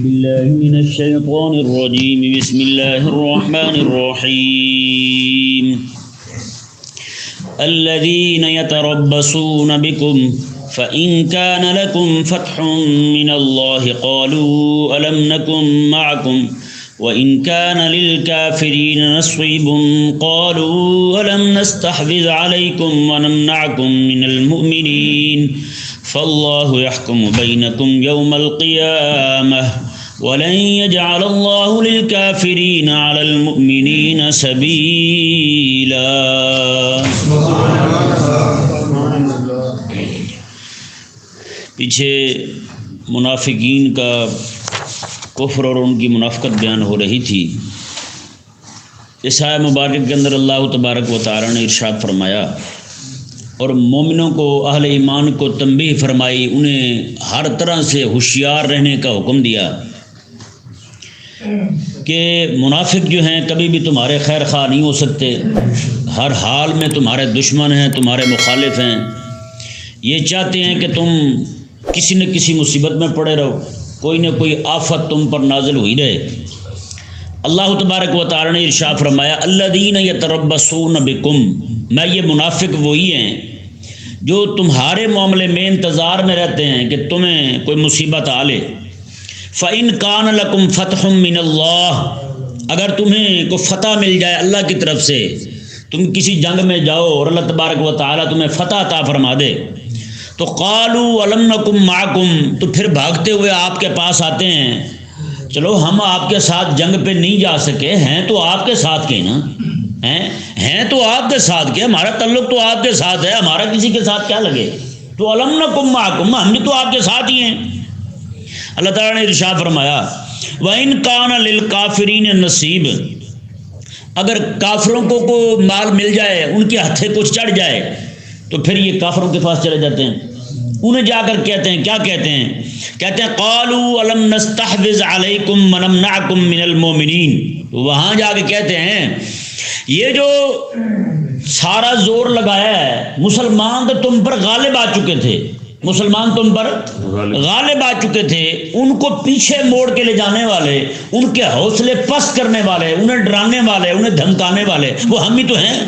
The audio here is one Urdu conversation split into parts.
بالله من الشيطان الرجيم بسم الله الرحمن الرحيم الذين يتربصون بكم فإن كان لكم فتح من الله قالوا ألم نكن معكم وإن كان للكافرين نصيب قالوا ألم نستحوذ عليكم ونمنعكم من المؤمنين فالله يحكم بينكم يوم القيامة ولن يجعل الله للكافرين على المؤمنين سبيلا. پیچھے منافقین کا کفر اور ان کی منافقت بیان ہو رہی تھی. اس آیت مبارک کے اندر اللہ تبارک و تعالی نے ارشاد فرمایا اور مومنوں کو اہل ایمان کو تنبیہ فرمائی، انہیں ہر طرح سے ہوشیار رہنے کا حکم دیا کہ منافق جو ہیں کبھی بھی تمہارے خیر خواہ نہیں ہو سکتے، ہر حال میں تمہارے دشمن ہیں، تمہارے مخالف ہیں. یہ چاہتے ہیں کہ تم کسی نہ کسی مصیبت میں پڑے رہو، کوئی نہ کوئی آفت تم پر نازل ہوئی رہے. اللہ تبارک و تعالی نے ارشاد فرمایا الذین یتربصون بکم، میں یہ منافق وہی ہیں جو تمہارے معاملے میں انتظار میں رہتے ہیں کہ تمہیں کوئی مصیبت آ لے. فَإِن كَانَ لَكُمْ فَتْحٌ مِّنَ اللَّهِ، اگر تمہیں کوئی فتح مل جائے اللہ کی طرف سے، تم کسی جنگ میں جاؤ اور اللہ تبارک و تعالی تمہیں فتح عطا فرما دے، تو قالوا أَلَمْ نَكُن مَّعَكُمْ، تو پھر بھاگتے ہوئے آپ کے پاس آتے ہیں، چلو ہم آپ کے ساتھ جنگ پہ نہیں جا سکے، ہیں تو آپ کے ساتھ کے نا، ہیں تو آپ کے ساتھ کے، ہمارا تعلق تو آپ کے ساتھ ہے، ہمارا کسی کے ساتھ کیا لگے، تو أَلَمْ نَكُن مَّعَكُمْ، ہم بھی تو آپ کے ساتھ ہی ہیں. اللہ تعالیٰ نے ارشاد فرمایا وَإِن كَانَ لِلْكَافِرِينَ نَصِيبٌ، اگر کافروں کو مال مل جائے، ان کے ہتھے کچھ چڑھ جائے، تو پھر یہ کافروں کے پاس چلے جاتے ہیں، انہیں جا کر کہتے ہیں، کیا کہتے ہیں؟ کہتے ہیں قالوا أَلَمْ نَسْتَحْوِذْ عَلَيْكُمْ وَنَمْنَعْكُمْ مِنَ الْمُؤْمِنِينَ، تو وہاں جا کے کہتے ہیں یہ جو سارا زور لگایا ہے، مسلمان تو تم پر غالب آ چکے تھے، مسلمان تم پر غالب آ چکے تھے، ان کو پیچھے موڑ کے لے جانے والے، ان کے حوصلے پست کرنے والے، انہیں ڈرانے والے، انہیں دھمکانے والے وہ ہم ہی تو ہیں،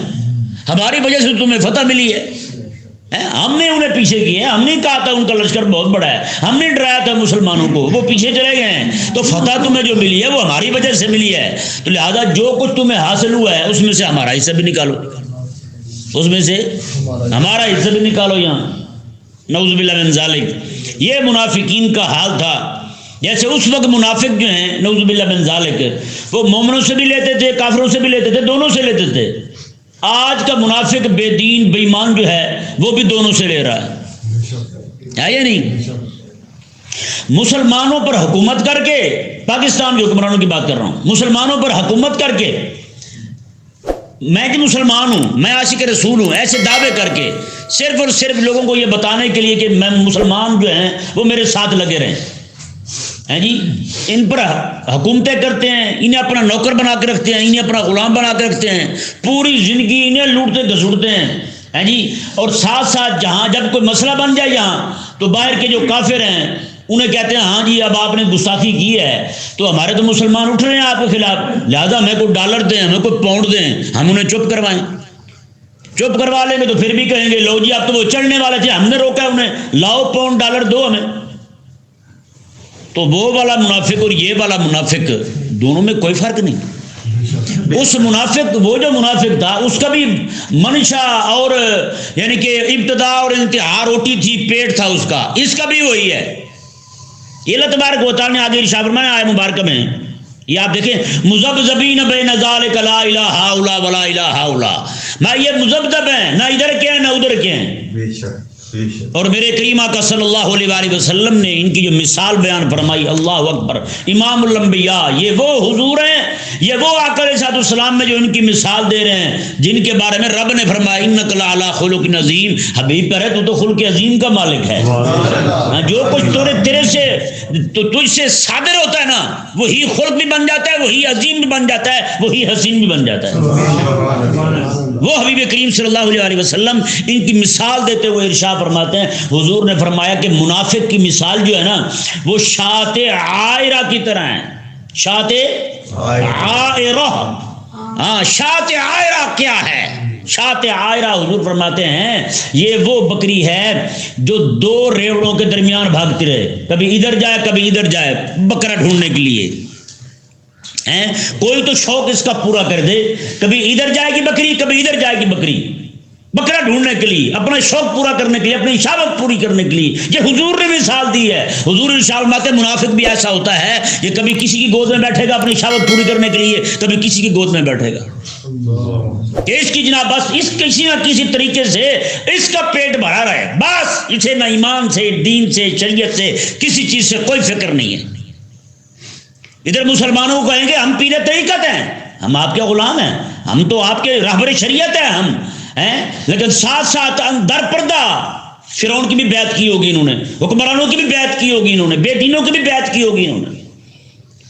ہماری وجہ سے تمہیں فتح ملی ہے. ہم نے انہیں پیچھے کیے، ہم نے کہا تھا ان کا لشکر بہت بڑا ہے، ہم نے ڈرایا تھا مسلمانوں کو، وہ پیچھے چلے گئے ہیں، تو فتح تمہیں جو ملی ہے وہ ہماری وجہ سے ملی ہے، تو لہذا جو کچھ تمہیں حاصل ہوا ہے اس میں سے ہمارا حصہ بھی نکالو، اس میں سے ہمارا حصہ بھی نکالو. یہاں نعوذ باللہ من ذالک یہ منافقین کا حال تھا. جیسے اس وقت منافق جو ہیں نعوذ باللہ من ذالک وہ مومنوں سے بھی لیتے تھے، کافروں سے بھی لیتے تھے، دونوں سے لیتے تھے. آج کا منافق بے دین بے ایمان جو ہے وہ بھی دونوں سے لے رہا ہے یا نہیں؟ مسلمانوں پر حکومت کر کے، پاکستان کے حکمرانوں کی بات کر رہا ہوں، مسلمانوں پر حکومت کر کے، میں کہ مسلمان ہوں، میں عاشق رسول ہوں، ایسے دعوے کر کے صرف اور صرف لوگوں کو یہ بتانے کے لیے کہ میں مسلمان جو ہیں وہ میرے ساتھ لگے رہیں، ہیں جی، ان پر حکومتیں کرتے ہیں، انہیں اپنا نوکر بنا کے رکھتے ہیں، انہیں اپنا غلام بنا کے رکھتے ہیں، پوری زندگی انہیں لوٹتے گھسوٹتے ہیں جی. اور ساتھ ساتھ جہاں جب کوئی مسئلہ بن جائے یہاں، تو باہر کے جو کافر ہیں انہیں کہتے ہیں ہاں جی اب آپ نے گستاخی کی ہے تو ہمارے تو مسلمان اٹھ رہے ہیں آپ کے خلاف، لہذا ہمیں کوئی ڈالر دیں، ہمیں کوئی پاؤنڈ دیں، ہم انہیں چپ کروائیں. چپ کروا لیں گے تو پھر بھی کہیں گے لو جی اب تو وہ چڑھنے والے تھے، ہم نے روکا انہیں، لاؤ پاؤنڈ ڈالر دو ہمیں. تو وہ والا منافق اور یہ والا منافق دونوں میں کوئی فرق نہیں. اس منافق، وہ جو منافق تھا اس کا بھی منشا اور یعنی کہ ابتدا اور انتہا روٹی تھی، پیٹ تھا اس کا، اس کا بھی وہی ہے. یہ اللہ تبارک و تعالی نے آگے ارشاد فرمایا آیت مبارکہ میں، یہ آپ دیکھیں مذبذبین بین ذالک لا الہ ہؤلاء ولا الہ ہؤلاء، میں یہ مذبذب ہیں، نہ ادھر کے ہیں نہ ادھر کے ہیں. بے شک. اور میرے کریم آقا صلی اللہ علیہ وآلہ وسلم نے ان کی جو مثال بیان فرمائی، اللہ اکبر، امام الانبیاء، یہ وہ حضور ہیں، یہ وہ آقا علیہ الصلوۃ والسلام میں جو ان کی مثال دے رہے ہیں، جن کے بارے میں رب نے فرمایا انک لعلی خلق عظیم، حبیب پر ہے تو خلق عظیم کا مالک ہے. جو کچھ تیرے سے تجھ سے صادر ہوتا ہے نا، وہی خلق بھی بن جاتا ہے، وہی عظیم بھی بن جاتا ہے، وہی حسین بھی بن جاتا ہے. وہ حبیب کریم صلی اللہ علیہ وسلم ان کی مثال دیتے ہوئے ارشاد فرماتے ہیں، حضور نے فرمایا کہ منافق کی مثال جو ہے نا وہ شاۃ عائرہ کی طرح ہے. شاۃ عائرہ، ہاں شاۃ عائرہ کیا ہے؟ شاۃ عائرہ حضور فرماتے ہیں یہ وہ بکری ہے جو دو ریوڑوں کے درمیان بھاگتی رہے، کبھی ادھر جائے کبھی ادھر جائے بکرا ڈھونڈنے کے لیے. کوئی تو شوق اس کا پورا کر دے، کبھی ادھر جائے گی بکری کبھی ادھر جائے گی بکری، بکرا ڈھونڈنے کے لیے، اپنا شوق پورا کرنے کے لیے، اپنی شہوت پوری کرنے کے لیے. یہ حضور نے مثال دی ہے. حضور ارشاد فرماتے ہیں منافق بھی ایسا ہوتا ہے کہ کبھی کسی کی گود میں بیٹھے گا اپنی شہوت پوری کرنے کے لیے، کبھی کسی کی گود میں بیٹھے گا کہ اس کی جناب بس اس کسی نہ کسی طریقے سے اس کا پیٹ بھرا رہے، بس اسے نہ ایمان سے، دین سے، شریعت سے، کسی چیز سے کوئی فکر نہیں ہے. ادھر مسلمانوں کو کہیں گے ہم پیر طریقت ہیں، ہم آپ کے غلام ہیں، ہم تو آپ کے رہبر شریعت ہیں ہم ہیں، لیکن ساتھ ساتھ در پردہ فرعون کی بھی بیعت کی ہوگی انہوں نے، حکمرانوں کی بھی بیعت کی ہوگی انہوں نے، بے دینوں کی بھی بیعت کی ہوگی انہوں نے.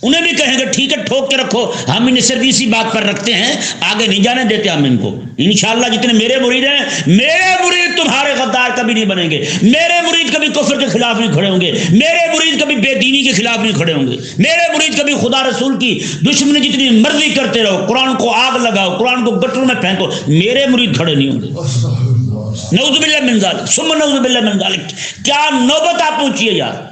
انہیں بھی کہیں گے ٹھیک ہے ٹھوک کے رکھو، ہم انہیں صرف اسی بات پر رکھتے ہیں، آگے نہیں جانے دیتے ہم ان کو. انشاءاللہ جتنے میرے مرید ہیں، میرے مرید تمہارے غدار کبھی نہیں بنیں گے، میرے مرید کبھی کفر کے خلاف نہیں کھڑے ہوں گے، میرے مرید کبھی بے دینی کے خلاف نہیں کھڑے ہوں گے، میرے مرید کبھی خدا رسول کی دشمنی جتنی مرضی کرتے رہو، قرآن کو آگ لگاؤ، قرآن کو گٹروں میں پھینکو، میرے مرید کھڑے نہیں ہوں گے. نعوذ باللہ من ذالک ثم نعوذ باللہ من ذالک. کیا نوبت آپ پہنچی ہے یار.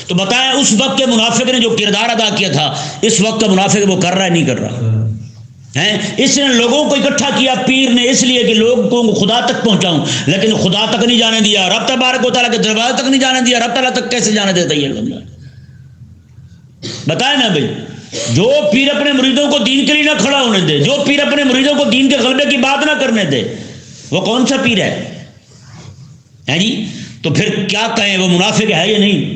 تو بتائیں اس وقت کے منافق نے جو کردار ادا کیا تھا، اس وقت کا منافق وہ کر رہا ہے نہیں کر رہا ہے؟ اس نے لوگوں کو اکٹھا کیا پیر نے اس لیے کہ لوگوں کو خدا تک پہنچاؤں، لیکن خدا تک نہیں جانے دیا، رب تبارک و تعالیٰ کے دروازے تک نہیں جانے دیا. رب تعالیٰ تک کیسے جانے دیتا یہ بندہ؟ بتائیں نا بھائی. جو پیر اپنے مریدوں کو دین کے لیے نہ کھڑا ہونے دے، جو پیر اپنے مریدوں کو دین کے غلبے کی بات نہ کرنے دے، وہ کون سا پیر ہے جی؟ تو پھر کیا کہیں وہ منافق ہے یا نہیں؟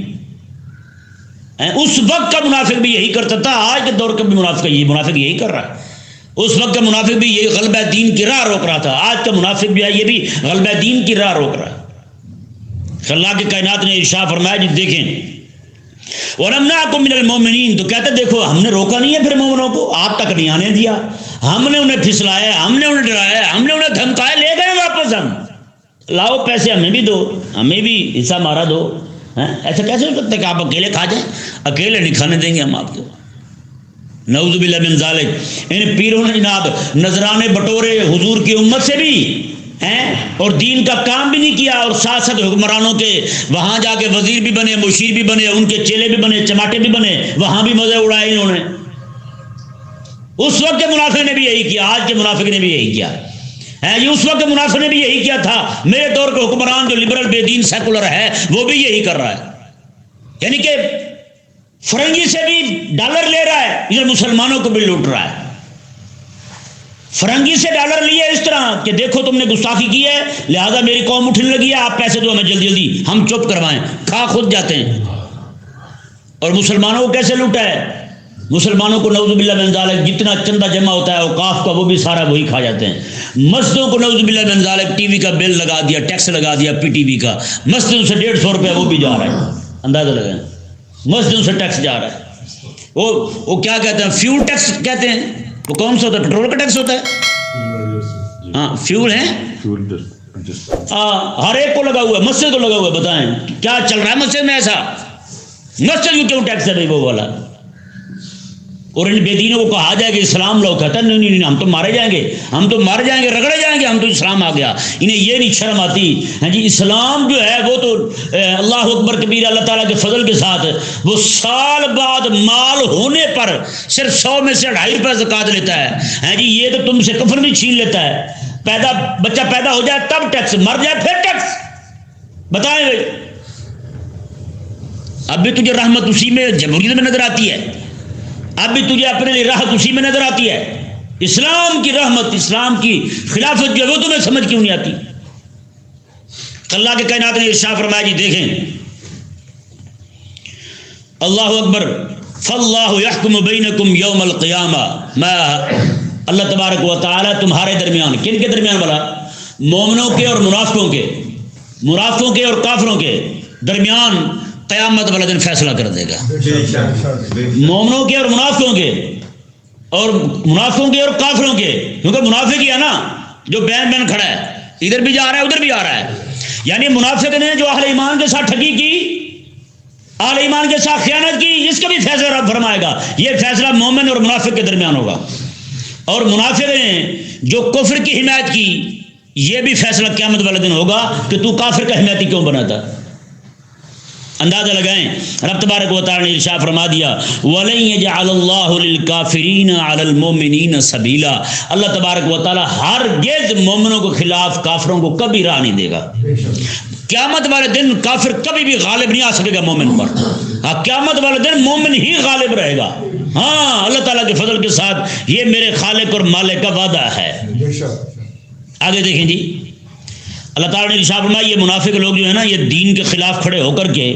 اس وقت کا منافق بھی یہی کرتا تھا، آج کے دور کا بھی منافق یہی کر رہا ہے. اس وقت کا منافق بھی یہی غلبہ دین کی راہ روک رہا تھا، آج کا منافق بھی ہے یہ بھی غلبہ دین کی راہ روک رہا ہے. اللہ کی کائنات نے ارشاد فرمایا جی دیکھیں وَلَمْنَعْكُمْ مِنَ الْمُؤْمِنِينَ، تو کہتے دیکھو ہم نے روکا نہیں ہے پھر مومنوں کو، آپ تک نہیں آنے دیا، ہم نے انہیں پھسلایا، ہم نے انہیں ڈرایا، ہم نے انہیں دھمکایا، لے گئے واپس. ہم لاؤ پیسے ہمیں بھی دو، ہمیں بھی حصہ ہمارا دو. ایسا کیسے ہو سکتا ہے کہ آپ اکیلے کھا جائیں؟ اکیلے نہیں کھانے دیں گے ہم آپ کو. نعوذ باللہ من ذالک. ان پیروں نے جناب نذرانے بٹورے حضور کی امت سے بھی ہیں اور دین کا کام بھی نہیں کیا، اور ساتھ ساتھ حکمرانوں کے وہاں جا کے وزیر بھی بنے، مشیر بھی بنے، ان کے چیلے بھی بنے، چماٹے بھی بنے، وہاں بھی مزے اڑائے انہوں نے. اس وقت کے منافق نے بھی یہی کیا، آج کے منافق نے بھی یہی کیا ہے. یہ اس وقت منافق نے بھی یہی کیا تھا. میرے دور کے حکمران جو لبرل بے دین سیکولر ہے وہ بھی یہی کر رہا ہے، یعنی کہ فرنگی سے بھی ڈالر لے رہا ہے، ادھر مسلمانوں کو بھی لوٹ رہا ہے. فرنگی سے ڈالر لیے اس طرح کہ دیکھو تم نے گستاخی کی ہے لہذا میری قوم اٹھنے لگی ہے، آپ پیسے دو ہمیں جلدی جلدی، ہم چپ کروائیں، کھا خود جاتے ہیں. اور مسلمانوں کو کیسے لوٹا ہے؟ مسلمانوں کو نعوذ باللہ من ذالک جتنا چندہ جمع ہوتا ہے اوقاف کا وہ بھی سارا وہی کھا جاتے ہیں. مسجدوں کو نعوذ باللہ من ذالک ٹی وی کا بل لگا دیا، ٹیکس لگا دیا پی ٹی وی کا، مسجدوں سے 150 روپے وہ بھی جا رہا ہے. اندازہ لگائیں، مسجدوں سے ٹیکس جا رہا ہے. وہ کیا کہتے ہیں؟ فیول ٹیکس کہتے ہیں. وہ کون سا ہوتا ہے؟ پیٹرول کا ٹیکس ہوتا ہے. ہاں فیول ہے، ہر ایک کو لگا ہوا ہے، مسجد کو لگا ہوا ہے. بتائیں کیا چل رہا ہے مسجد میں ایسا؟ مسجد کو کیوں ٹیکس ہے بھائی وہ والا؟ اور ان بے دینوں کو کہا جائے کہ اسلام لو، کہتا ہے نہیں نہیں ہم تو مارے جائیں گے، ہم تو مارے جائیں گے، رگڑے جائیں گے، ہم تو اسلام آ گیا. انہیں یہ نہیں شرم آتی. ہاں جی اسلام جو ہے وہ تو اللہ اکبر کبیر، اللہ تعالیٰ کے فضل کے ساتھ وہ سال بعد مال ہونے پر صرف 100 میں سے 2.5 روپے زکوٰۃ لیتا ہے. ہاں جی یہ تو تم سے کفن بھی چھین لیتا ہے. بچہ پیدا ہو جائے تب ٹیکس، مر جائے پھر ٹیکس. بتائیں بھائی اب بھی تجھے رحمت اسی میں جمہوریت میں نظر آتی ہے؟ اب بھی تجھے اپنے لیے راحت اسی میں نظر آتی ہے؟ اسلام کی رحمت، اسلام کی خلافت جو ہے وہ تمہیں سمجھ کیوں نہیں آتی؟ اللہ کے کائنات نے ارشاد فرمایا جی دیکھیں اللہ اکبر فاللہ یحکم بینکم یوم القیامہ. میں اللہ تبارک و تعالی تمہارے درمیان، کن کے درمیان بلا؟ مومنوں کے اور منافقوں کے اور کافروں کے درمیان قیامت والا دن فیصلہ کر دے گا. مومنوں کے اور منافقوں کے اور منافقوں کے اور کافروں کے، کیونکہ منافق ہی ہے نا جو بین بین کھڑا ہے، ادھر بھی جا رہا ہے ادھر بھی آ رہا ہے، یعنی منافق نے جو اہل ایمان کے ساتھ ٹھگی کی، اہل ایمان کے ساتھ خیانت کی، اس کا بھی فیصلہ رب فرمائے گا، یہ فیصلہ مومن اور منافق کے درمیان ہوگا، اور منافق نے جو کفر کی حمایت کی، یہ بھی فیصلہ قیامت والے دن ہوگا کہ تو کافر کا حمایتی کیوں بنا تھا۔ اندازہ لگائیں، رب تبارک و تعالی نے ارشاد فرما دیا وَلَن يَجْعَلَ اللَّهُ لِلْكَافِرِينَ عَلَى الْمُؤْمِنِينَ سَبِيلًا، اللہ تبارک و تعالی ہرگز مومنوں کے خلاف کافروں کو کبھی راہ نہیں دے گا۔ قیامت والے دن کافر کبھی بھی غالب نہیں آ سکے گا مومن پر، ہاں قیامت والے دن مومن ہی غالب رہے گا۔ ہاں اللہ تعالیٰ کے فضل کے ساتھ یہ میرے خالق اور مالک کا وعدہ ہے۔ آگے دیکھیں جی، اللہ تعالیٰ نے ارشاد فرمایا یہ منافق لوگ جو ہے نا، یہ دین کے خلاف کھڑے ہو کر کے،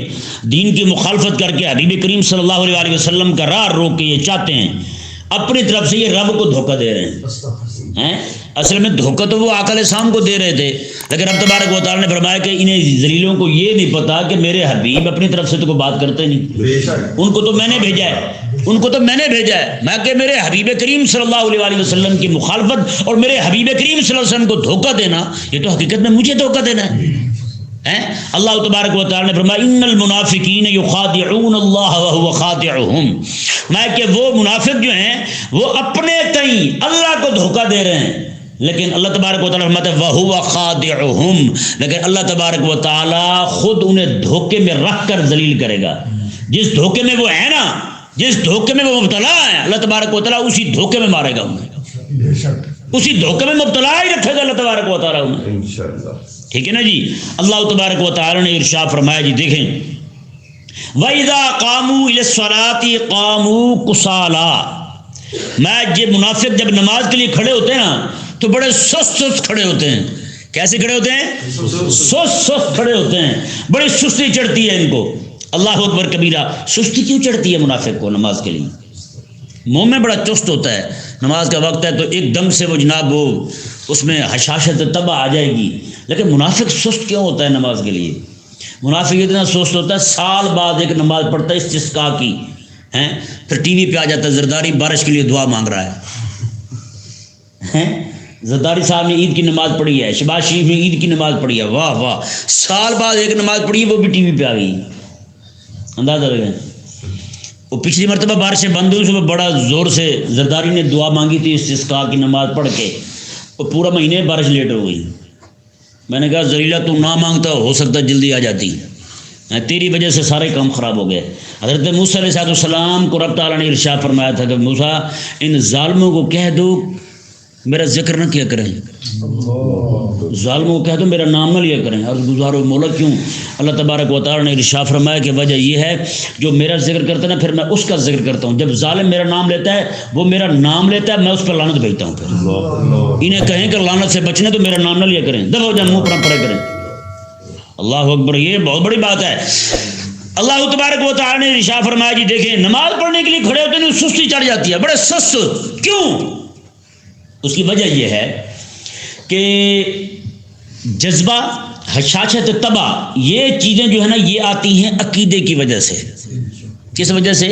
دین کی مخالفت کر کے حبیب کریم صلی اللہ علیہ وآلہ وسلم کا راہ روک کے یہ چاہتے ہیں اپنی طرف سے، یہ رب کو دھوکہ دے رہے ہیں۔ اصل میں دھوکہ تو وہ آقا علیہ السلام کو دے رہے تھے، لیکن رب تبارک و تعالیٰ نے فرمایا کہ انہیں ذلیلوں کو یہ نہیں پتا کہ میرے حبیب اپنی طرف سے تو کوئی بات کرتے نہیں، ان کو تو میں نے بھیجا ہے، ان کو تو میں نے بھیجا ہے، میں کہ میرے حبیب کریم صلی اللہ علیہ وآلہ وسلم کی مخالفت اور میرے حبیب کریم صلی اللہ علیہ وسلم کو دھوکہ دینا، یہ تو حقیقت میں مجھے دھوکہ دینا ہے۔ اللہ تبارک و تعالی نے فرمایا ان المنافقین یخادعون اللہ وهو خادعهم، میں کہ وہ منافق جو ہیں وہ اپنے تئیں اللہ کو دھوکہ دے رہے ہیں، لیکن اللہ تبارک و تعالی فرماتا ہے وهو خادعهم، لیکن اللہ تبارک و تعالی خود انہیں دھوکے میں رکھ کر ذلیل کرے گا۔ جس دھوکے میں وہ ہے نا، جس دھوکے میں وہ مبتلا ہے، اللہ تبارک و تعالی اسی دھوکے میں مارے گا انہیں، اسی دھوکے میں مبتلا ہی رکھے گا اللہ تبارک و تعالی انہیں، انشاءاللہ۔ ٹھیک ہے نا جی۔ اللہ تبارک و تعالی نے ارشاد فرمایا جی دیکھیں وَإِذَا قَامُوا إِلَى الصَّلَاةِ قَامُوا كُسَالَىٰ، میں یہ منافق جب نماز کے لیے کھڑے ہوتے ہیں نا تو بڑے سست سست کھڑے ہوتے ہیں۔ کیسے کھڑے ہوتے ہیں؟ سست سست کھڑے ہوتے ہیں، بڑی سستی چڑھتی ہے ان کو۔ اللہ اکبر کبیرہ، سستی کیوں چڑھتی ہے منافق کو نماز کے لیے؟ مومن بڑا چست ہوتا ہے، نماز کا وقت ہے تو ایک دم سے وہ جناب وہ اس میں حشاشت طبع آ جائے گی، لیکن منافق سست کیوں ہوتا ہے نماز کے لیے؟ منافق اتنا سست ہوتا ہے، سال بعد ایک نماز پڑھتا ہے استسقاء کی، ہیں پھر ٹی وی پہ آ جاتا ہے زرداری بارش کے لیے دعا مانگ رہا ہے۔ زرداری صاحب نے عید کی نماز پڑھی ہے، شہباز شریف نے عید کی نماز پڑھی ہے، واہ واہ، سال بعد ایک نماز پڑھی ہے وہ بھی ٹی وی پہ آ گئی۔ اندازہ لگائیں، وہ پچھلی مرتبہ بارشیں بند ہوئی، اس میں بڑا زور سے زرداری نے دعا مانگی تھی استسقاء کی نماز پڑھ کے، وہ پورا مہینے بارش لیٹ ہو گئی۔ میں نے کہا زلیلہ تو نہ مانگتا، ہو سکتا جلدی آ جاتی، تیری وجہ سے سارے کام خراب ہو گئے۔ حضرت موسیٰ علیہ السلام کو رب تعالیٰ نے ارشاد فرمایا تھا کہ موسیٰ ان ظالموں کو کہہ دو میرا ذکر نہ کیا کریں، ظالموں کو کہہ دو میرا نام نہ لیا کریں۔ عرض گزارو مولا کیوں؟ اللہ تبارک و تعالیٰ نے ارشاد فرمایا کہ وجہ یہ ہے جو میرا ذکر کرتا ہے نا پھر میں اس کا ذکر کرتا ہوں، جب ظالم میرا نام لیتا ہے وہ میرا نام لیتا ہے، میں اس پر لعنت بھیجتا ہوں، پھر انہیں کہیں کہ لعنت سے بچنے تو میرا نام نہ لیا کریں، دفعہ ہو جائیں منہ پر پڑے کریں۔ اللہ اکبر، یہ بہت بڑی بات ہے۔ اللہ تبارک و تعالیٰ نے ارشاد فرمایا جی دیکھیں نماز پڑھنے کے لیے کھڑے ہوتے ہیں سستی چڑھ جاتی ہے، بڑے سست، کیوں؟ اس کی وجہ یہ ہے کہ جذبہ حشاشت طبع یہ چیزیں جو ہے نا یہ آتی ہیں عقیدے کی وجہ سے۔ کس وجہ سے؟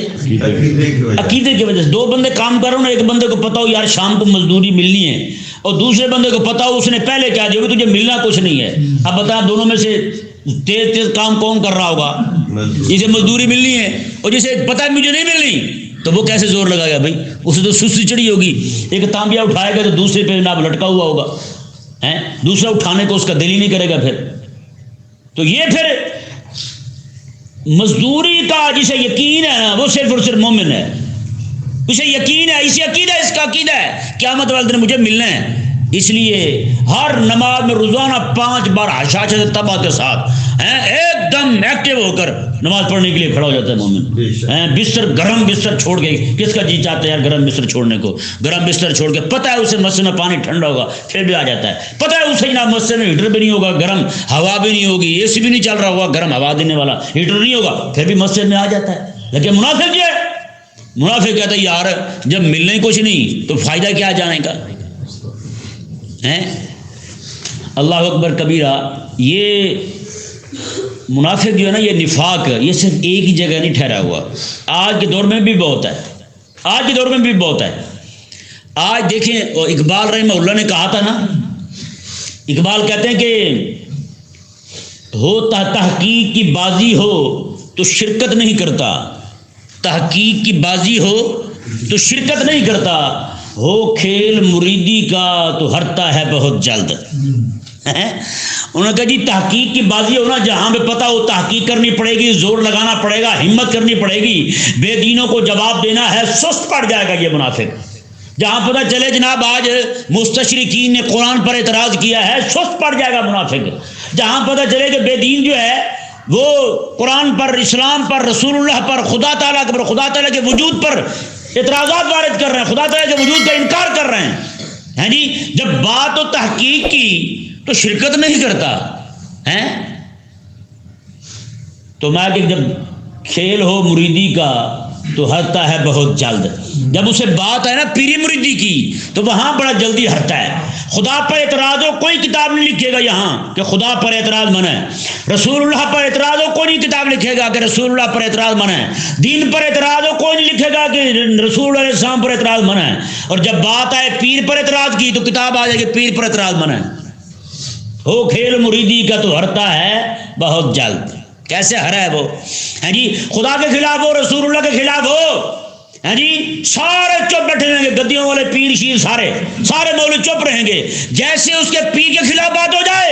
عقیدے کی وجہ سے۔ دو بندے کام کر رہے ہوں، ایک بندے کو پتا ہو یار شام کو مزدوری ملنی ہے، اور دوسرے بندے کو پتا ہو اس نے پہلے کیا دیا تجھے ملنا کچھ نہیں ہے، اب بتا دونوں میں سے تیز تیز کام کون کر رہا ہوگا؟ جسے مزدوری ملنی ہے اور جسے پتا ہے مجھے نہیں ملنی تو وہ کیسے زور لگائے گا بھائی؟ اسے تو سستی چڑھی ہوگی، ایک تانبیہ اٹھائے گا تو دوسرے پہ جناب لٹکا ہوا ہوگا، دوسرا اٹھانے کو اس کا دل ہی نہیں کرے گا۔ پھر تو یہ پھر مزدوری کا جسے یقین ہے نا وہ صرف اور صرف مومن ہے، اسے یقین ہے، اسے عقیدہ، اس کا عقیدہ ہے قیامت والے دن مجھے ملنا ہے، اس لیے ہر نماز میں روزانہ 5 بار حشاشت طبع کے ساتھ ایک دم ایکٹیو ہو کر نماز پڑھنے کے لیے کھڑا ہو جاتا ہے مومن۔ بستر گرم بستر چھوڑ کے، کس کا جی چاہتا ہے یار گرم بستر چھوڑنے کو؟ گرم بستر چھوڑ کے پتہ ہے اسے مسجد میں پانی ٹھنڈا ہوگا پھر بھی آ جاتا ہے، پتہ ہے اسے جناب مسجد میں ہیٹر بھی نہیں ہوگا، گرم ہوا بھی نہیں ہوگی، اے سی بھی نہیں چل رہا ہوگا، گرم ہوا دینے والا ہیٹر نہیں ہوگا، پھر بھی مسجد میں آ جاتا ہے۔ لیکن منافق یہ ہے، منافق کہتا ہے یار جب ملنے کچھ نہیں تو فائدہ کیا جانے کا؟ اللہ اکبر کبیرہ۔ یہ منافق جو ہے نا یہ نفاق یہ صرف ایک ہی جگہ نہیں ٹھہرا ہوا، آج کے دور میں بھی بہت ہے، آج کے دور میں بھی بہت ہے۔ آج دیکھیں اقبال رحمہ اللہ نے کہا تھا نا، اقبال کہتے ہیں کہ ہو تحقیق کی بازی ہو تو شرکت نہیں کرتا، تحقیق کی بازی ہو تو شرکت نہیں کرتا، ہو کھیل مریدی کا تو ہرتا ہے بہت جلد۔ انہوں نے کہا جی تحقیق کی بازی ہونا، جہاں پہ پتہ ہو تحقیق کرنی پڑے گی، زور لگانا پڑے گا، ہمت کرنی پڑے گی، بے دینوں کو جواب دینا ہے، سست پڑ جائے گا یہ منافق۔ جہاں پتہ چلے جناب آج مستشرقین نے قرآن پر اعتراض کیا ہے، سست پڑ جائے گا منافق۔ جہاں پتہ چلے کہ بے دین جو ہے وہ قرآن پر، اسلام پر، رسول اللہ پر، خدا تعالیٰ پر، خدا تعالیٰ کے وجود پر اعتراضات وارد کر رہے ہیں، خدا تعالیٰ کے وجود کا انکار کر رہے ہیں جی، جب بات و تحقیق کی تو شرکت نہیں کرتا ہیں۔ تو میں کہ جب کھیل ہو مریدی کا تو ہرتا ہے بہت جلد، جب اسے بات ہے نا پیری مریدی کی تو وہاں بڑا جلدی ہٹتا ہے۔ خدا پر اعتراض ہو، کوئی کتاب نہیں لکھے گا یہاں کہ خدا پر اعتراض منع ہے، رسول اللہ پر اعتراض ہو کوئی نہیں کتاب لکھے گا کہ رسول اللہ پر اعتراض منع ہے، دین پر اعتراض ہو کوئی نہیں لکھے گا کہ رسول علیہ السلام پر اعتراض منع ہے، اور جب بات آئے پیر پر اعتراض کی تو کتاب آ جائے کہ پیر پر اعتراض منع ہے۔ ہو کھیل مریدی کا تو ہرتا ہے بہت جلد۔ کیسے ہرا ہے وہ؟ ہیں جی خدا کے خلاف ہو، رسول اللہ کے خلاف ہو، ہیں جی سارے چپ بیٹھے رہیں گے، گدیوں والے پیر شیر سارے مولوی چپ رہیں گے۔ جیسے اس کے پیر کے خلاف بات ہو جائے،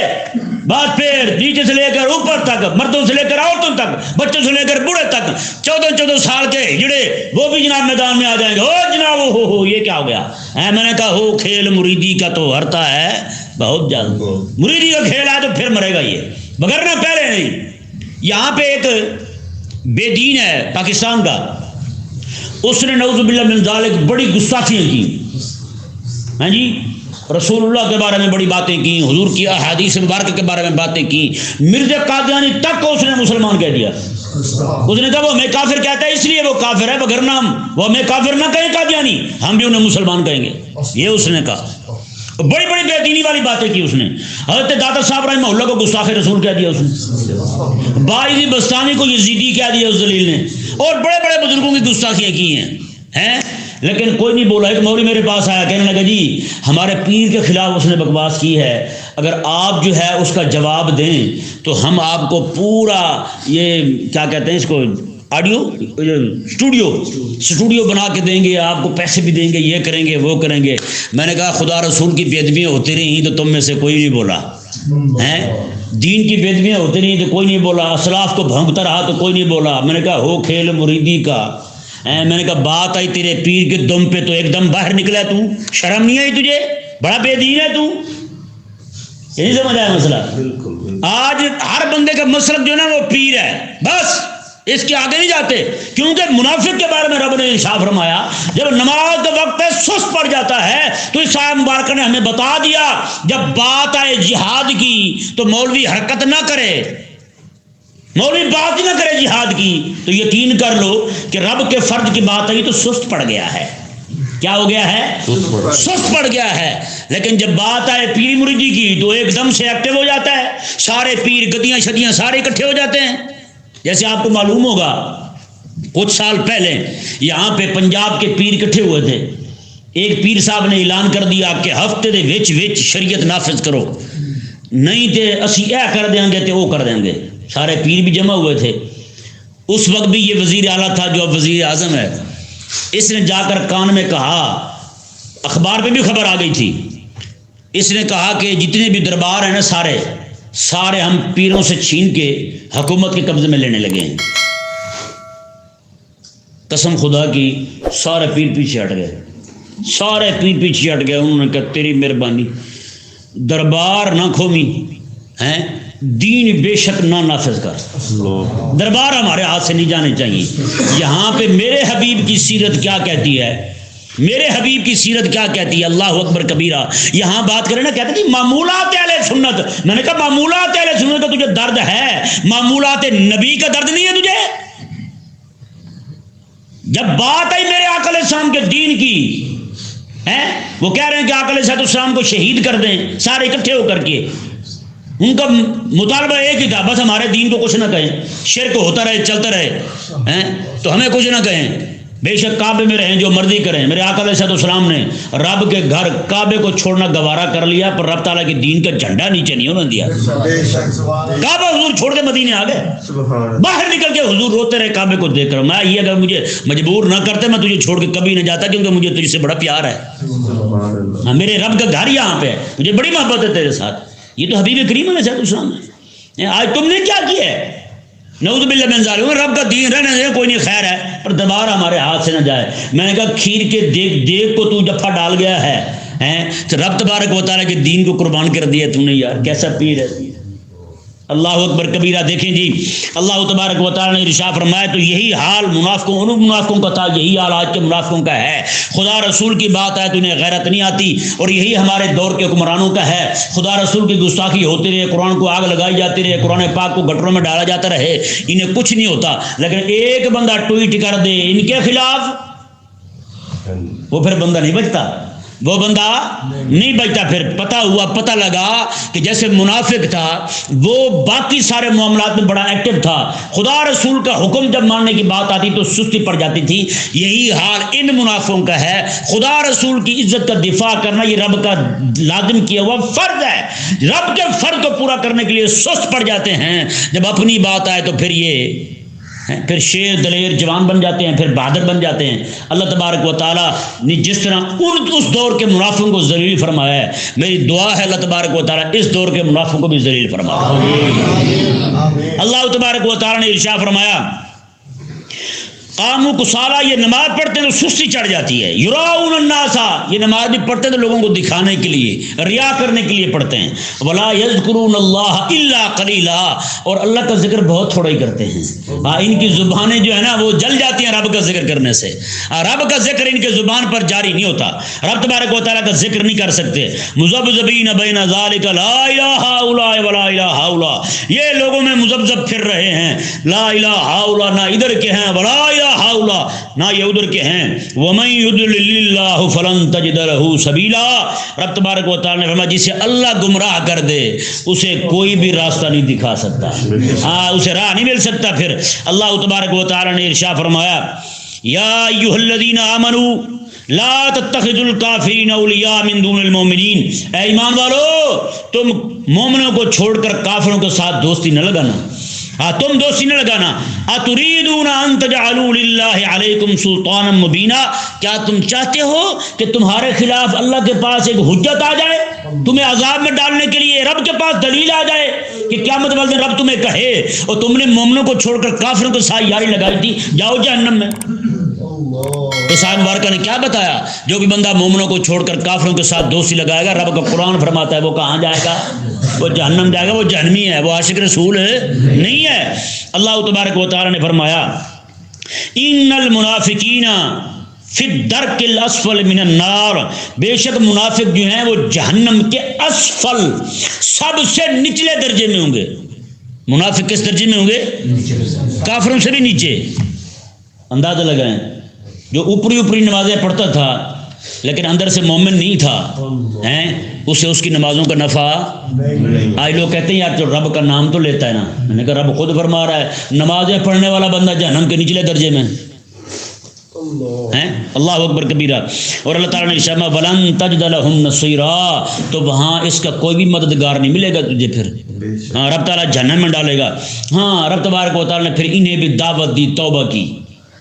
بات پھر نیچے سے لے کر اوپر تک، مردوں سے لے کر عورتوں تک، بچوں سے لے کر بوڑھے تک، 14 سال کے ہجڑے وہ بھی جناب میدان میں آ جائیں گے، او جناب ہو یہ کیا ہو گیا؟ میں نے کہا ہو کھیل مریدی کا تو ہرتا ہے بہت جلد۔ مریدی کا کھیل ہے تو پھر مرے گا یہ، مگر نہ پہلے نہیں۔ یہاں پہ ایک بے دین ہے پاکستان کا، اس نے نعوذ باللہ من ذالک بڑی گستاخیاں کی، ہاں جی رسول اللہ کے بارے میں بڑی باتیں کی، حضور کی احادیث مبارکہ کے بارے میں باتیں کی، مرزا قادیانی تک کو اس نے مسلمان کہہ دیا۔ اس نے کہا وہ ہمیں کافر کہتا ہے اس لیے وہ کافر ہے، وگرنہ وہ ہمیں کافر نہ کہیں قادیانی، ہم بھی انہیں مسلمان کہیں گے، یہ اس نے کہا۔ بڑی بڑی بے دینی والی باتیں کی اس نے۔ حضرت داتا صاحب رحمہ اللہ کو گستاخ رسول کہہ دیا اس نے، باعث بستانی کو یزیدی کہہ دیا اس ذلیل نے، اور بڑے بڑے بزرگوں کی گستاخیاں کی ہیں، لیکن کوئی نہیں بولا۔ ایک مولوی میرے پاس آیا، کہنے لگا جی ہمارے پیر کے خلاف اس نے بکواس کی ہے، اگر آپ جو ہے اس کا جواب دیں تو ہم آپ کو پورا یہ کیا کہتے ہیں اس کو آڈیو اسٹوڈیو بنا کے دیں گے، آپ کو پیسے بھی دیں گے، یہ کریں گے وہ کریں گے۔ میں نے کہا خدا رسول کی بے ادبیاں ہوتی رہی تو تم میں سے کوئی نہیں بولا ہیں، دین کی بے ادبیاں ہوتی رہی تو کوئی نہیں بولا، اسلاف کو بھونکتا رہا تو کوئی نہیں بولا۔ میں نے کہا ہو کھیل مریدی کا، میں نے کہا بات آئی تیرے پیر کے دم پہ تو ایک دم باہر نکلا، تو شرم نہیں آئی تجھے؟ بڑا بے دین ہے تو، یہ نہیں سمجھ آیا مسئلہ؟ آج ہر بندے کا مسلک جو ہے نا وہ پیر ہے، بس اس کے آگے نہیں جاتے، کیونکہ منافق کے بارے میں رب نے ارشاد فرمایا جب نماز کا وقت ہے سست پڑ جاتا ہے، تو اس آیت مبارکہ نے ہمیں بتا دیا جب بات آئے جہاد کی تو مولوی حرکت نہ کرے، مولوی بات ہی نہ کرے جہاد کی، تو یقین کر لو کہ رب کے فرض کی بات آئی تو سست پڑ گیا ہے۔ کیا ہو گیا ہے؟ سست پڑ گیا ہے۔ لیکن جب بات آئے پیری مریدی کی تو ایک دم سے ایکٹیو ہو جاتا ہے، سارے پیر گدیاں شدیاں سارے اکٹھے ہو جاتے ہیں۔ جیسے آپ کو معلوم ہوگا کچھ سال پہلے یہاں پہ پنجاب کے پیر اکٹھے ہوئے تھے، ایک پیر صاحب نے اعلان کر دیا کہ ہفتے دے وچ شریعت نافذ کرو، نہیں تے اسی اے کر دیں گے تے وہ کر دیں گے۔ سارے پیر بھی جمع ہوئے تھے، اس وقت بھی یہ وزیر اعلیٰ تھا جو اب وزیر اعظم ہے، اس نے جا کر کان میں کہا، اخبار پہ بھی خبر آ گئی تھی، اس نے کہا کہ جتنے بھی دربار ہیں نا سارے ہم پیروں سے چھین کے حکومت کے قبضے میں لینے لگے ہیں۔ قسم خدا کی سارے پیر پیچھے ہٹ گئے، انہوں نے کہا تیری مہربانی، دربار نہ کھومی ہیں، دین بے شک نہ نافذ کر، دربار ہمارے ہاتھ سے نہیں جانے چاہیے۔ یہاں پہ میرے حبیب کی سیرت کیا کہتی ہے، میرے حبیب کی سیرت کیا کہتی ہے، اللہ اکبر کبیرہ۔ یہاں بات کریں نا، کہتے ہیں معمولات اہل سنت، میں نے کہا معمولات اہل سنت کا تجھے درد ہے، معمولات نبی کا درد نہیں ہے تجھے؟ جب بات آئی میرے آقا علیہ السلام کے دین کی، وہ کہہ رہے ہیں کہ آقا علیہ السلام کو شہید کر دیں، سارے اکٹھے ہو کر کے، ان کا مطالبہ ایک ہی تھا، بس ہمارے دین کو کچھ نہ کہیں، شرک ہوتا رہے چلتا رہے، تو ہمیں کچھ نہ کہیں۔ بے شک کعبے میں رہیں جو مرضی کریں. میرے آقا علیہ السلام نے رب کے گھر کعبے کو چھوڑنا گوارا کر لیا، پر رب تعالیٰ کے دین کا جھنڈا نیچے نہیں ہونے دیا. کعبہ حضور چھوڑ کے مدینے آ گئے، باہر نکل کے حضور روتے رہے کعبے کو دیکھ کر. میں یہ اگر مجھے مجبور نہ کرتے میں تجھے چھوڑ کے کبھی نہ جاتا، کیونکہ مجھے تجھ سے بڑا پیار ہے. میرے رب کا گھر یہاں پہ ہے، مجھے بڑی محبت ہے تیرے ساتھ. یہ تو حبیب کریم علیہ السلام ہے. آج تم نے کیا کیا ہے؟ نعوذ باللہ من ذالک. رب کا دین رہنے دے، کوئی نہیں، خیر ہے، پر دوبارہ ہمارے ہاتھ سے نہ جائے. میں نے کہا کھیر کے دیگ کو تو جفا ڈال گیا ہے تو رب تبارک و تعالیٰ کے دین کو قربان کر دیا تو نے. یار کیسا پیر ہے. اللہ اکبر کبیرہ. دیکھیں جی اللہ تبارک و تعالیٰ نے ارشاد فرمایا تو یہی حال منافقوں، ان منافقوں کا تھا، یہی حال آج کے منافقوں کا ہے. خدا رسول کی بات ہے تو انہیں غیرت نہیں آتی، اور یہی ہمارے دور کے حکمرانوں کا ہے. خدا رسول کی گستاخی ہوتی رہے، قرآن کو آگ لگائی جاتی رہے، قرآن پاک کو گٹروں میں ڈالا جاتا رہے، انہیں کچھ نہیں ہوتا. لیکن ایک بندہ ٹویٹ کر دے ان کے خلاف، وہ پھر بندہ نہیں بچتا، وہ بندہ نہیں بچتا. پھر پتہ لگا کہ جیسے منافق تھا وہ باقی سارے معاملات میں بڑا ایکٹیو تھا، خدا رسول کا حکم جب ماننے کی بات آتی تو سستی پڑ جاتی تھی. یہی حال ان منافقوں کا ہے. خدا رسول کی عزت کا دفاع کرنا یہ رب کا لازم کیا ہوا فرض ہے. رب کے فرض کو پورا کرنے کے لیے سست پڑ جاتے ہیں. جب اپنی بات آئے تو پھر شیر دلیر جوان بن جاتے ہیں، پھر بہادر بن جاتے ہیں. اللہ تبارک و تعالیٰ نے جس طرح اس دور کے منافقوں کو ذلیل فرمایا ہے، میری دعا ہے اللہ تبارک و تعالیٰ اس دور کے منافقوں کو بھی ذلیل فرمائے. اللہ تبارک و تعالیٰ نے ارشاد فرمایا قاموا کسالى، یہ نماز پڑھتے ہیں تو سستی چڑھ جاتی ہے. یراؤن الناس، یہ نماز بھی پڑھتے ہیں تو لوگوں کو دکھانے کے لیے، ریا کرنے کے لیے پڑھتے ہیں. ولا یذکرون اللہ الا قلیلا، اور اللہ کا ذکر بہت تھوڑا ہی کرتے ہیں. ان کی زبانیں جو ہے نا وہ جل جاتی ہیں رب کا ذکر کرنے سے. رب کا ذکر ان کے زبان پر جاری نہیں ہوتا، رب تبارک و تعالیٰ کا ذکر نہیں کر سکتے. مذبذبین بین ذلک لا الہ ہؤلاء ولا الہ ہؤلاء، یہ لوگوں میں مذبذب پھر رہے ہیں. لا الہ ہؤلاء، نہ ادھر کے ہیں، ولا الہ ہؤلاء، نہ یہ ادھر کے ہیں. ومن یضلل اللہ فلن تجد له سبیلا، رب تبارک و تعالیٰ نے فرمایا جسے اللہ گمراہ کر دے اسے کوئی بھی راستہ نہیں دکھا سکتا، اسے راہ نہیں مل سکتا. پھر اللہ تبارک و تعالیٰ نے ارشاد فرمایا یا ایھا الذین آمنوا لا تتخذوا الکافرین اولیاء من دون المؤمنین، اے ایمان والو تم مومنوں کو چھوڑ کر کافروں کے ساتھ دوستی نہ لگانا، تم دوستی نہ لگانا. اتريدون ان تجعلوا للہ علیکم سلطانا مبینا، کیا تم چاہتے ہو کہ تمہارے خلاف اللہ کے پاس ایک حجت آ جائے، تمہیں عذاب میں ڈالنے کے لیے رب کے پاس دلیل آ جائے کہ قیامت والے دن رب تمہیں کہے اور تم نے مومنوں کو چھوڑ کر کافروں کے ساتھ یاری لگائی تھی، جاؤ جہنم میں. اس آیت مبارکہ نے کیا بتایا؟ جو بھی بندہ مومنوں کو چھوڑ کر کافروں کے ساتھ دوستی لگائے گا، رب کا قرآن فرماتا ہے وہ کہاں جائے گا؟ وہ جہنم جائے گا. وہ جہنمی ہے، وہ عاشق رسول نہیں ہے. اللہ تبارک و تعالیٰ نے فرمایا ان المنافقین فی الدرک الاسفل من النار، بے شک منافق جو ہیں وہ جہنم کے اسفل سب سے نچلے درجے میں ہوں گے. منافق کس درجے میں ہوں گے؟ کافروں سے بھی نیچے. اندازہ لگائیں، جو اوپری نمازیں پڑھتا تھا لیکن اندر سے مومن نہیں تھا، اسے اس کی نمازوں کا نفع. آج لوگ کہتے ہیں یار جو رب کا نام تو لیتا ہے نا، میں نے کہا رب خود فرما رہا ہے نمازیں پڑھنے والا بندہ جہنم کے نچلے درجے میں. اللہ اکبر کبیرہ. اور اللہ تعالیٰ نے ارشاد فرمایا ولن تجد لهم نصیرا، تو وہاں اس کا کوئی بھی مددگار نہیں ملے گا تجھے. پھر رب تعالیٰ جہنم میں ڈالے گا. رب تبارک و تعالیٰ نے پھر انہیں بھی دعوت دی توبہ کی.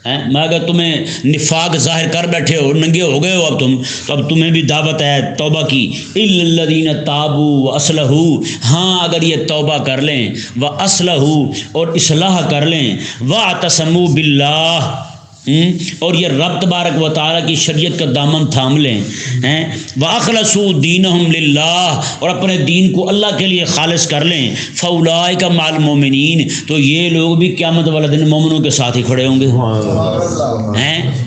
میں اگر تمہیں نفاق ظاہر کر بیٹھے ہو، ننگے ہو گئے ہو اب تم، تو اب تمہیں بھی دعوت ہے توبہ کی. الا الذین تابوا واصلحوا، اگر یہ توبہ کر لیں، واصلحوا اور اصلاح کر لیں، واعتصموا باللہ اور یہ رب تبارک و تعالیٰ کی شریعت کا دامن تھام لیں، وَأَخْلَصُوا دِينَهُمْ لِلَّهِ اور اپنے دین کو اللہ کے لیے خالص کر لیں، فَأُولَٰئِكَ مَعَ الْمُؤْمِنِينَ تو یہ لوگ بھی قیامت والے دن مومنوں کے ساتھ ہی کھڑے ہوں گے.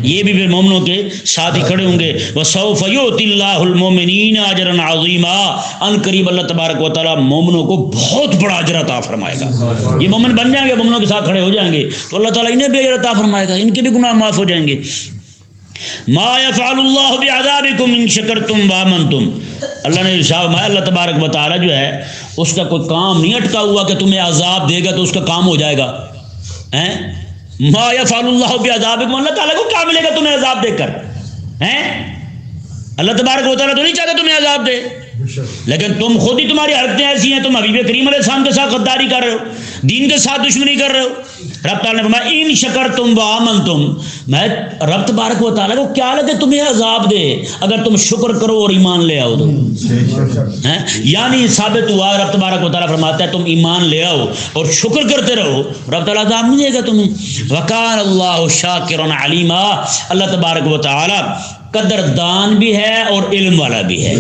یہ بھی پھر مومنوں کے ساتھ ہی کھڑے ہوں گے. وَسَوْفَ يُؤْتِ اللَّهُ الْمُؤْمِنِينَ أَجْرًا عَظِيمًا، ان قریب اللہ تبارک و تعالیٰ مومنوں کو بہت بڑا اجر عطا فرمائے گا. یہ مومن بن جائیں گے، مومنوں کے ساتھ کھڑے ہو جائیں گے تو اللہ تعالیٰ انہیں بھی اجر عطا فرمائے گا، ان کے بھی گناہ معاف ہو جائیں گے. ما يفعل اللہ بعذابکم ان شکرتم وآمنتم، اللہ نے ارشاد فرمایا اللہ تبارک و تعالیٰ جو ہے اس کا کوئی کام نہیں اٹکا ہوا کہ تمہیں عذاب دے گا تو اس کا کام ہو جائے گا. ما یفعل اللہ بعذابکم، اللہ تعالیٰ کو کیا ملے گا تمہیں عذاب دے کر؟ ہیں اللہ تبارک و تعالیٰ تو نہیں چاہتا تمہیں عذاب دے، لیکن تم خود ہی تمہاری حرکتیں ایسی ہیں، تم حبیب کریم علیہ السلام کے ساتھ غداری کر رہے ہو، دین کے ساتھ دشمنی کر رہے ہو۔ رب تعالیٰ نے فرمایا ان شکرتم وآمنتم، میں رب تبارک و تعالیٰ کو کیا لگے تمہیں عذاب دے اگر تم شکر کرو اور ایمان لے آؤ تو، یعنی ثابت ہوا رب تبارک و تعالیٰ فرماتا ہے تم ایمان لے آؤ اور شکر کرتے رہو، رب تعالیٰ عذاب نہیں دے گا تمہیں۔ وکان اللہ شاکرا علیما، اللہ تبارک و تعالیٰ قدردان بھی ہے اور علم والا بھی ہے۔